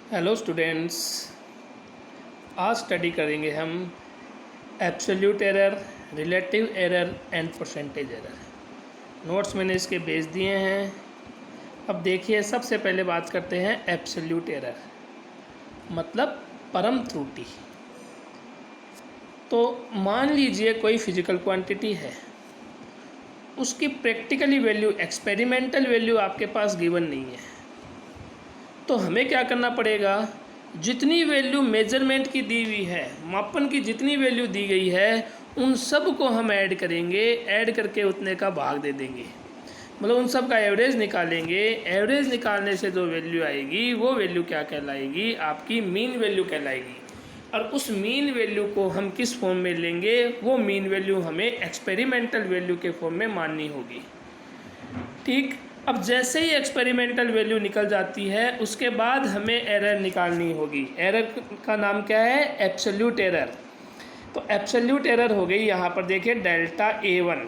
Hello students, आज study करेंगे हम absolute error, relative error and percentage error. Notes मैंने इसके भेज दिए हैं। अब देखिए, सबसे पहले बात करते हैं एब्सोल्यूट एरर, मतलब परम त्रुटि। तो मान लीजिए कोई फिजिकल क्वांटिटी है, उसकी प्रैक्टिकली वैल्यू, एक्सपेरिमेंटल वैल्यू आपके पास गिवन नहीं है। तो हमें क्या करना पड़ेगा, जितनी वैल्यू मेजरमेंट की दी हुई है, मापन की जितनी वैल्यू दी गई है, उन सब को हम ऐड करेंगे, ऐड करके उतने का भाग दे देंगे, मतलब उन सब का एवरेज निकालेंगे। एवरेज निकालने से जो वैल्यू आएगी वो वैल्यू क्या कहलाएगी, आपकी मीन वैल्यू कहलाएगी। और उस मीन वैल्यू को हम किस फॉर्म में लेंगे, वो मीन वैल्यू हमें एक्सपेरिमेंटल वैल्यू के फॉर्म में माननी होगी। ठीक, अब जैसे ही एक्सपेरिमेंटल वैल्यू निकल जाती है, उसके बाद हमें एरर निकालनी होगी। एरर का नाम क्या है, एब्सोल्यूट एरर। तो एब्सोल्यूट एरर हो गई यहाँ पर, देखिए डेल्टा A1,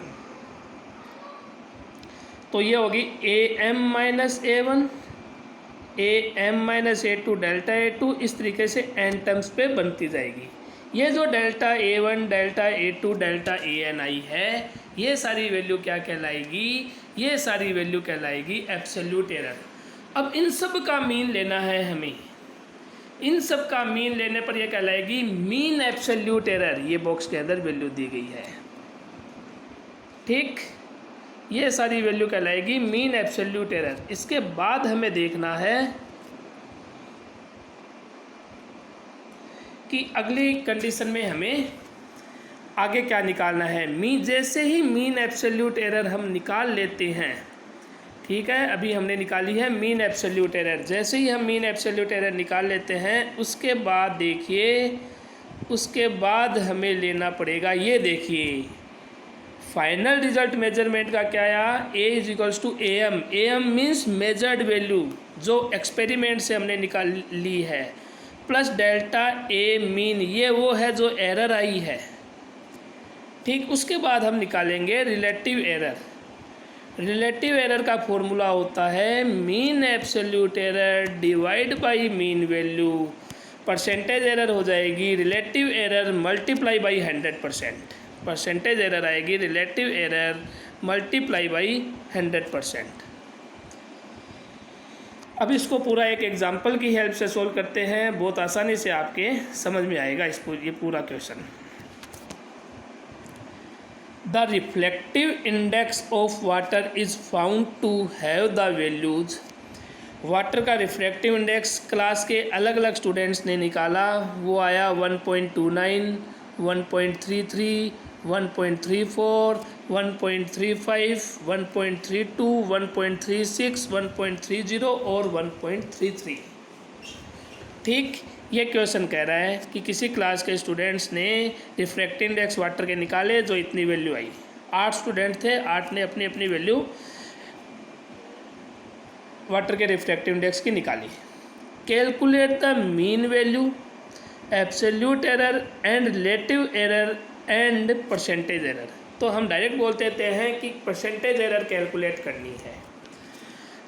तो ये होगी AM minus A1, AM minus A2, delta A2, इस तरीके से n टर्म्स पे बनती जाएगी। ये जो delta A1, delta A2, delta AN आई है, ये सारी वैल्यू क्या कहलाएगी, ये सारी वैल्यू कहलाएगी एब्सोल्यूट एरर। अब इन सब का मीन लेना है हमें, इन सब का मीन लेने पर यह कहलाएगी मीन एब्सोल्यूट एरर। ये बॉक्स के अंदर वैल्यू दी गई है, ठीक, ये सारी वैल्यू कहलाएगी मीन एब्सोल्यूट एरर। इसके बाद हमें देखना है कि अगली कंडीशन में हमें आगे क्या निकालना है। जैसे ही मीन एब्सोल्यूट एरर हम निकाल लेते हैं, ठीक है, अभी हमने निकाली है मीन एब्सोल्यूट एरर। जैसे ही हम मीन एब्सोल्यूट एरर निकाल लेते हैं, उसके बाद देखिए, उसके बाद हमें लेना पड़ेगा, ये देखिए फाइनल रिजल्ट मेजरमेंट का क्या आया, A is equals to AM। AM means measured value जो एक्सपेरिमेंट से हमने निकाल ली है, प्लस डेल्टा A मीन, ये वो है जो एरर आई है, ठीक। उसके बाद हम निकालेंगे रिलेटिव एरर। रिलेटिव एरर का फॉर्मूला होता है mean absolute error divide by mean value. Percentage error हो जाएगी relative error multiply by 100%। Percentage error आएगी रिलेटिव एरर मल्टीप्लाई बाई 100%। अब इसको पूरा एक एग्जांपल की हेल्प से सोल्व करते हैं, बहुत आसानी से आपके समझ में आएगा ये पूरा question. The reflective index of water is found to have the values। Water का रिफ्रैक्टिव इंडेक्स क्लास के अलग अलग स्टूडेंट्स ने निकाला, वो आया 1.29, 1.33, 1.34, 1.35, 1.32, 1.36, 1.30 और 1.33, ठीक। ये क्वेश्चन कह रहा है कि किसी क्लास के स्टूडेंट्स ने रिफ्रैक्टिव इंडेक्स वाटर के निकाले, जो इतनी वैल्यू आई। 8 स्टूडेंट थे, 8 ने अपनी अपनी वैल्यू वाटर के रिफ्रैक्टिव इंडेक्स की निकाली। Calculate the mean value, absolute error and relative error and percentage error. तो हम डायरेक्ट बोल देते हैं कि परसेंटेज एरर कैलकुलेट करनी है।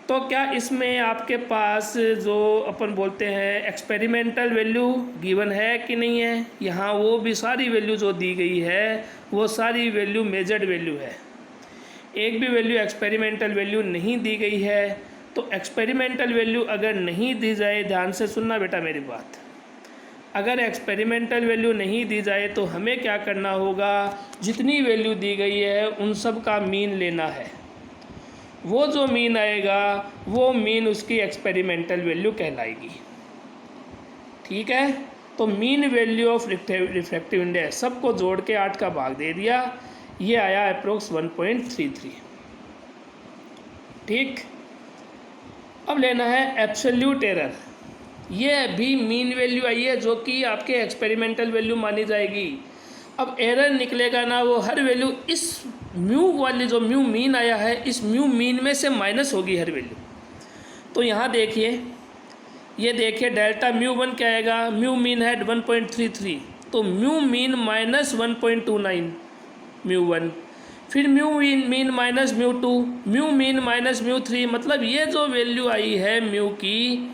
तो क्या इसमें आपके पास जो अपन बोलते हैं एक्सपेरिमेंटल वैल्यू गिवन है कि नहीं है, यहाँ वो भी सारी वैल्यू जो दी गई है, वो सारी वैल्यू मेजर्ड वैल्यू है। एक भी वैल्यू एक्सपेरिमेंटल वैल्यू नहीं दी गई है। तो एक्सपेरिमेंटल वैल्यू अगर नहीं दी जाए, ध्यान से सुनना बेटा मेरी बात, अगर एक्सपेरिमेंटल वैल्यू नहीं दी जाए तो हमें क्या करना होगा, जितनी वैल्यू दी गई है उन सब का मीन लेना है। वो जो मीन आएगा, वो मीन उसकी एक्सपेरिमेंटल वैल्यू कहलाएगी, ठीक है। तो mean value of refractive index सबको जोड़ के 8 का भाग दे दिया, ये आया अप्रोक्स 1.33, ठीक। अब लेना है एब्सोल्यूट एरर। ये भी मीन वैल्यू आई है जो कि आपके एक्सपेरिमेंटल वैल्यू मानी जाएगी। अब एरर निकलेगा ना, वो हर वैल्यू इस म्यू वाली जो म्यू मीन आया है, इस म्यू मीन में से माइनस होगी हर वैल्यू। तो यहाँ देखिए, ये देखिए डेल्टा म्यू 1 क्या आएगा, म्यू मीन है 1.33, तो म्यू मीन माइनस 1.29 म्यू 1, फिर mu mean minus mu 2, mu mean minus mu 3। मतलब ये जो वैल्यू आई है म्यू की,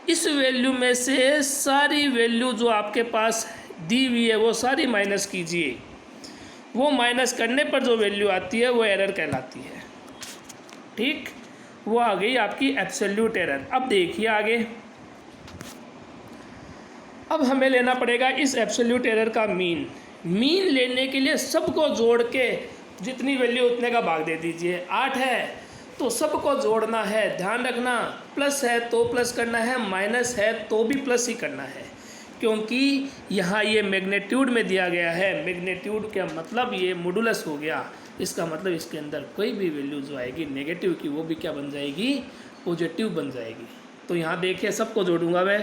इस वैल्यू में से सारी वैल्यू जो आपके पास दी हुई है वो सारी माइनस कीजिए। वो माइनस करने पर जो वैल्यू आती है वो एरर कहलाती है। ठीक, वो आ गई आपकी एब्सोल्यूट एरर। अब देखिए आगे, अब हमें लेना पड़ेगा इस एब्सोल्यूट एरर का मीन। मीन लेने के लिए सबको जोड़ के जितनी वैल्यू उतने का भाग दे दीजिए। 8 है तो सबको जोड़ना है, ध्यान रखना, प्लस है तो प्लस करना है, माइनस है तो भी प्लस ही करना है, क्योंकि यहाँ ये मैग्नीट्यूड में दिया गया है। मैग्नीट्यूड का मतलब ये मॉडुलस हो गया, इसका मतलब इसके अंदर कोई भी वैल्यू जो आएगी नेगेटिव की वो भी क्या बन जाएगी, पॉजिटिव बन जाएगी। तो यहाँ देखिए सबको जोड़ूंगा मैं,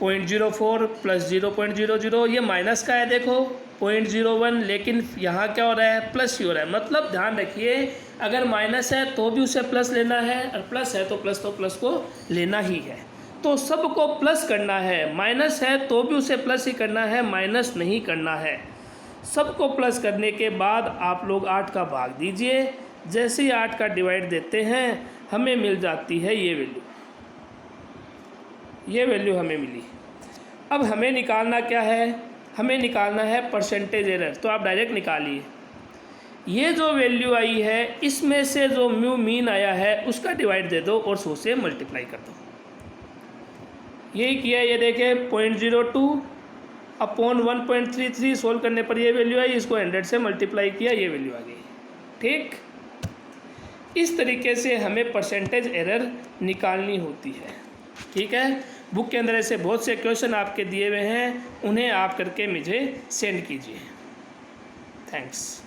0.04 प्लस 0.00, ये माइनस का है देखो 0.01, लेकिन यहाँ क्या हो रहा है, प्लस ही हो रहा है। मतलब ध्यान रखिए, अगर माइनस है तो भी उसे प्लस लेना है, और प्लस है तो प्लस को लेना ही है। तो सबको प्लस करना है, माइनस है तो भी उसे प्लस ही करना है, माइनस नहीं करना है। सबको प्लस करने के बाद आप लोग 8 का भाग दीजिए। जैसे ही 8 का डिवाइड देते हैं हमें मिल जाती है ये वैल्यू, ये वैल्यू हमें मिली। अब हमें निकालना क्या है, हमें निकालना है परसेंटेज एरर। तो आप डायरेक्ट निकालिए, ये जो वैल्यू आई है इसमें से जो म्यू मीन आया है उसका डिवाइड दे दो और 100 से मल्टीप्लाई कर दो। यही किया, ये देखें 0.02 अपॉन 1.33 सोल्व करने पर ये वैल्यू आई, इसको 100 से मल्टीप्लाई किया, ये वैल्यू आ गई। ठीक, इस तरीके से हमें परसेंटेज एरर निकालनी होती है। ठीक है, बुक के अंदर ऐसे बहुत से क्वेश्चन आपके दिए हुए हैं, उन्हें आप करके मुझे सेंड कीजिए। थैंक्स।